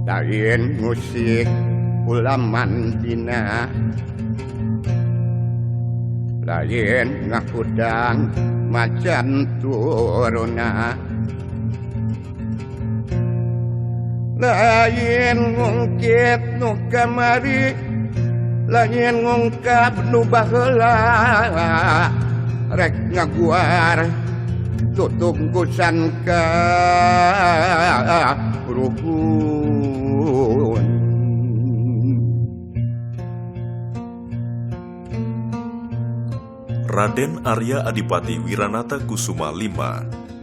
Lain musik ulaman dina, lain ngakudang macan turuna, lain ngungkit nu kamari, lain ngungkap nu baheula, rek ngaguar tutungkusan ka ruhun. Raden Arya Adipati Wiranata Kusuma V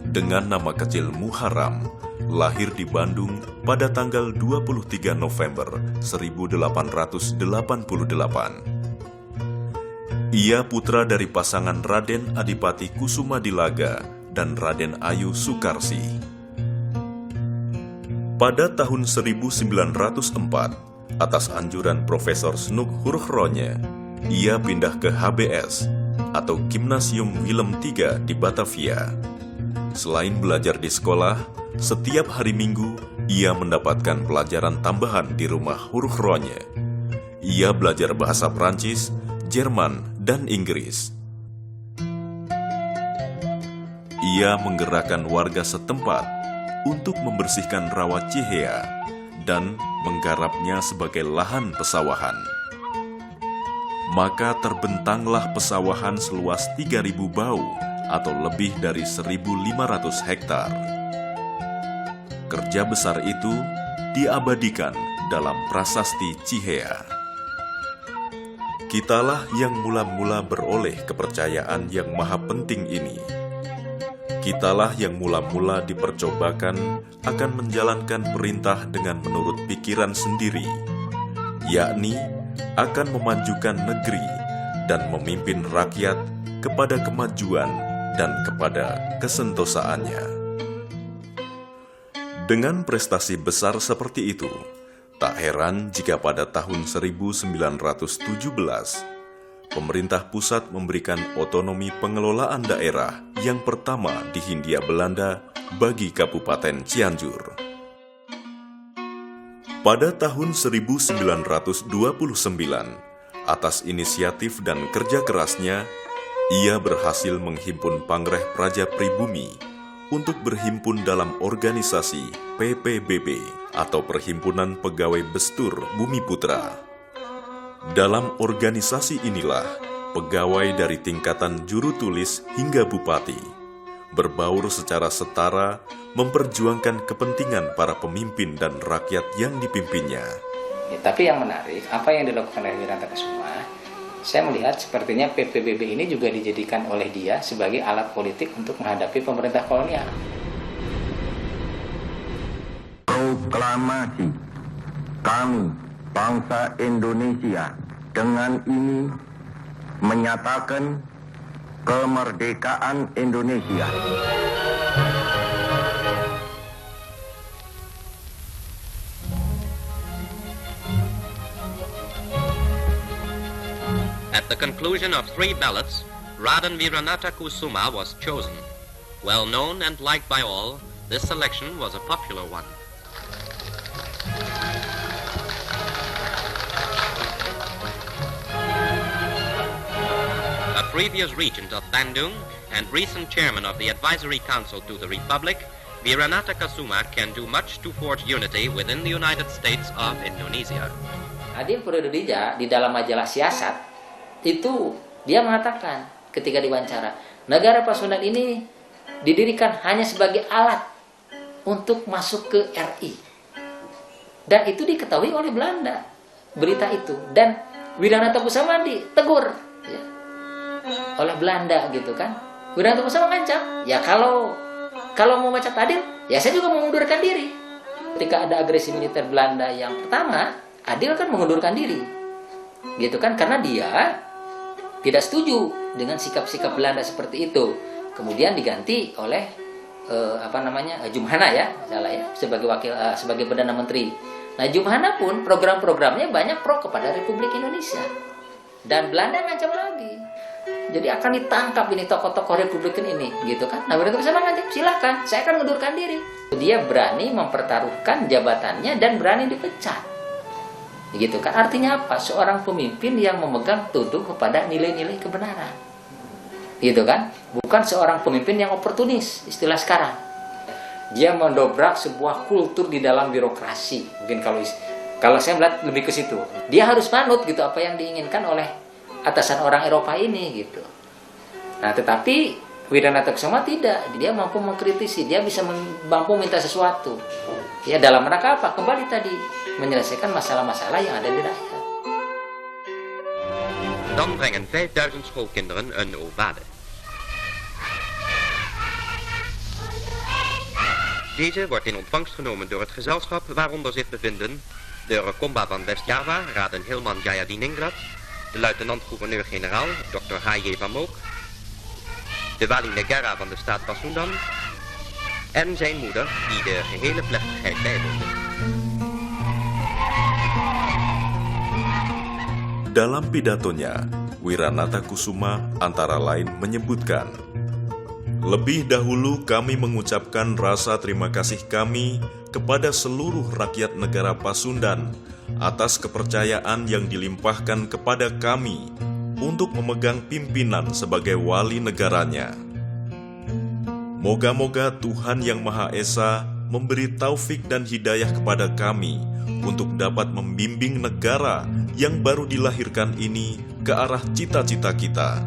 dengan nama kecil Muharram lahir di Bandung pada tanggal 23 November 1888. Ia putra dari pasangan Raden Adipati Kusuma Dilaga dan Raden Ayu Sukarsi. Pada tahun 1904, atas anjuran Profesor Snuk Hurchronje, ia pindah ke HBS atau Gymnasium Willem III di Batavia. Selain belajar di sekolah, setiap hari Minggu ia mendapatkan pelajaran tambahan di rumah Hurchronje. Ia belajar bahasa Prancis, Jerman, dan Inggris. Ia menggerakkan warga setempat untuk membersihkan rawa Cihea dan menggarapnya sebagai lahan pesawahan. Maka terbentanglah pesawahan seluas 3.000 bau atau lebih dari 1.500 hektar. Kerja besar itu diabadikan dalam prasasti Cihea. Kitalah yang mula-mula beroleh kepercayaan yang maha penting ini. Kitalah yang mula-mula dipercobakan akan menjalankan perintah dengan menurut pikiran sendiri, yakni akan memajukan negeri dan memimpin rakyat kepada kemajuan dan kepada kesentosaannya. Dengan prestasi besar seperti itu, tak heran jika pada tahun 1917, pemerintah pusat memberikan otonomi pengelolaan daerah yang pertama di Hindia Belanda bagi Kabupaten Cianjur. Pada tahun 1929, atas inisiatif dan kerja kerasnya, ia berhasil menghimpun Pangreh Praja Pribumi untuk berhimpun dalam organisasi PPBB atau Perhimpunan Pegawai Bestur Bumi Putra. Dalam organisasi inilah, pegawai dari tingkatan juru tulis hingga bupati berbaur secara setara memperjuangkan kepentingan para pemimpin dan rakyat yang dipimpinnya. Tapi yang menarik, apa yang dilakukan oleh Wiranata Kusuma, saya melihat sepertinya PPBB ini juga dijadikan oleh dia sebagai alat politik untuk menghadapi pemerintah kolonial. Proklamasi kami, bangsa Indonesia, dengan ini menyatakan kemerdekaan Indonesia. At the conclusion of 3 ballots, Raden Wiranata Kusuma was chosen. Well known and liked by all, this selection was a popular one. A previous regent of Bandung and recent chairman of the Advisory Council to the Republic, Wiranata Kusuma can do much to forge unity within the United States of Indonesia. Adil Purudija di dalam majalah Siasat itu dia mengatakan ketika diwawancara, negara Pasundan ini didirikan hanya sebagai alat untuk masuk ke RI. Dan itu diketahui oleh Belanda, berita itu. Dan Wiranata Kusuma ditegur ya, oleh Belanda gitu kan. Wiranata Kusuma ngancam, ya kalau mau mecat Adil, ya saya juga mengundurkan diri. Ketika ada agresi militer Belanda yang pertama, Adil kan mengundurkan diri. Gitu kan, karena dia tidak setuju dengan sikap-sikap Belanda seperti itu. Kemudian diganti oleh Jumhana ya, salah ya, sebagai Perdana Menteri. Nah, Jumhana pun program-programnya banyak pro kepada Republik Indonesia. dan Belanda ngancam lagi. Jadi akan ditangkap ini tokoh-tokoh Republikan ini, gitu kan? Nah, Wiranto Kusuma ngancam, silakan, saya akan mengundurkan diri. Dia berani mempertaruhkan jabatannya dan berani dipecat, gitu kan? Artinya apa? Seorang pemimpin yang memegang teguh kepada nilai-nilai kebenaran, gitu kan? Bukan seorang pemimpin yang oportunis, istilah sekarang. Dia mendobrak sebuah kultur di dalam birokrasi. Mungkin kalau saya melihat lebih ke situ. Dia harus manut gitu apa yang diinginkan oleh atasan orang Eropa ini gitu. Nah, tetapi Wiranto Kusuma tidak. Dia mampu mengkritisi, dia bisa mampu minta sesuatu. Ya, dalam rangka apa? Kembali tadi menyelesaikan masalah-masalah yang ada di rakyat. Dan brengen 5000 schoolkinderen een ovade. Deze wordt in ontvangst genomen door het gezelschap waaronder zich bevinden de Rekomba van West-Java, Raden Hilman Jayadiningrat, de luitenant-gouverneur-generaal, Dr. H.J. van Mook, de Wali Negara van de staat Pasundan en zijn moeder, die de gehele plechtigheid bijwoonde. Dalam pidatonya, Wiranto Kusuma antara lain menyebutkan, lebih dahulu kami mengucapkan rasa terima kasih kami kepada seluruh rakyat negara Pasundan atas kepercayaan yang dilimpahkan kepada kami untuk memegang pimpinan sebagai wali negaranya. Moga-moga Tuhan Yang Maha Esa memberi taufik dan hidayah kepada kami untuk dapat membimbing negara yang baru dilahirkan ini ke arah cita-cita kita.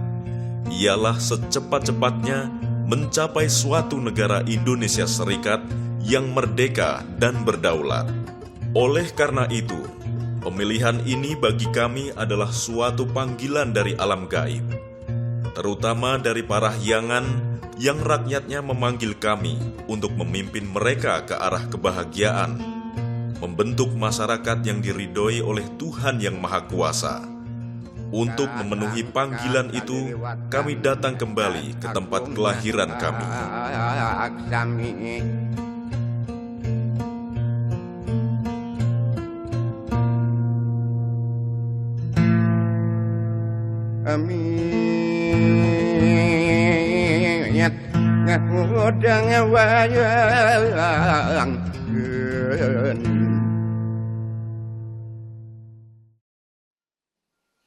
Ialah secepat-cepatnya mencapai suatu negara Indonesia Serikat yang merdeka dan berdaulat. Oleh karena itu, pemilihan ini bagi kami adalah suatu panggilan dari alam gaib, terutama dari para hyangan yang rakyatnya memanggil kami untuk memimpin mereka ke arah kebahagiaan, membentuk masyarakat yang diridhoi oleh Tuhan Yang Maha Kuasa. Untuk memenuhi panggilan itu, kami datang kembali ke tempat kelahiran kami. Amin. Ngudang wayang.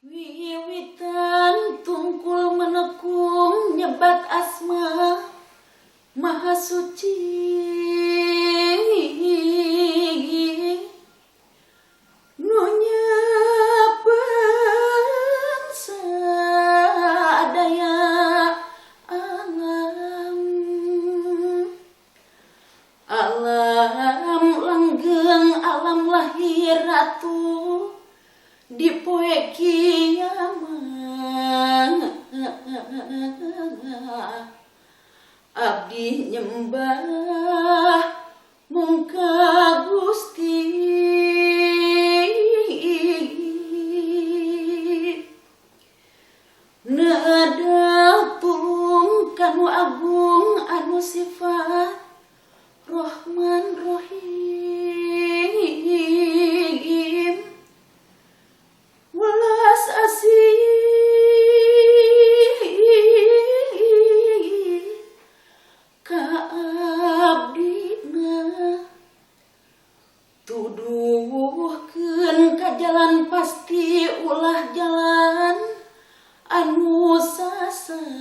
Wiwitan tungkul menekung nyebat asma Maha Suci, nunya bangsa daya alam langgeng alam lahir ratu di poe kiamat abdi nyembah mungka Gusti nedatung kanu agung anu sifat Rahman Rahim welas asih ka abdina tuduhkeun ka jalan pasti ulah jalan anu sasangar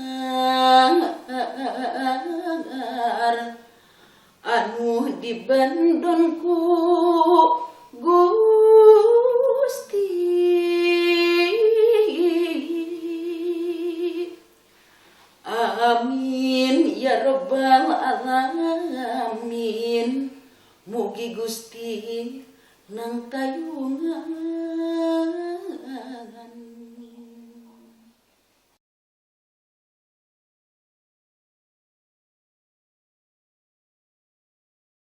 anu dibandon ku Gusti. Amin ya rabbal alamin. Mugi Gusti nang tayungan.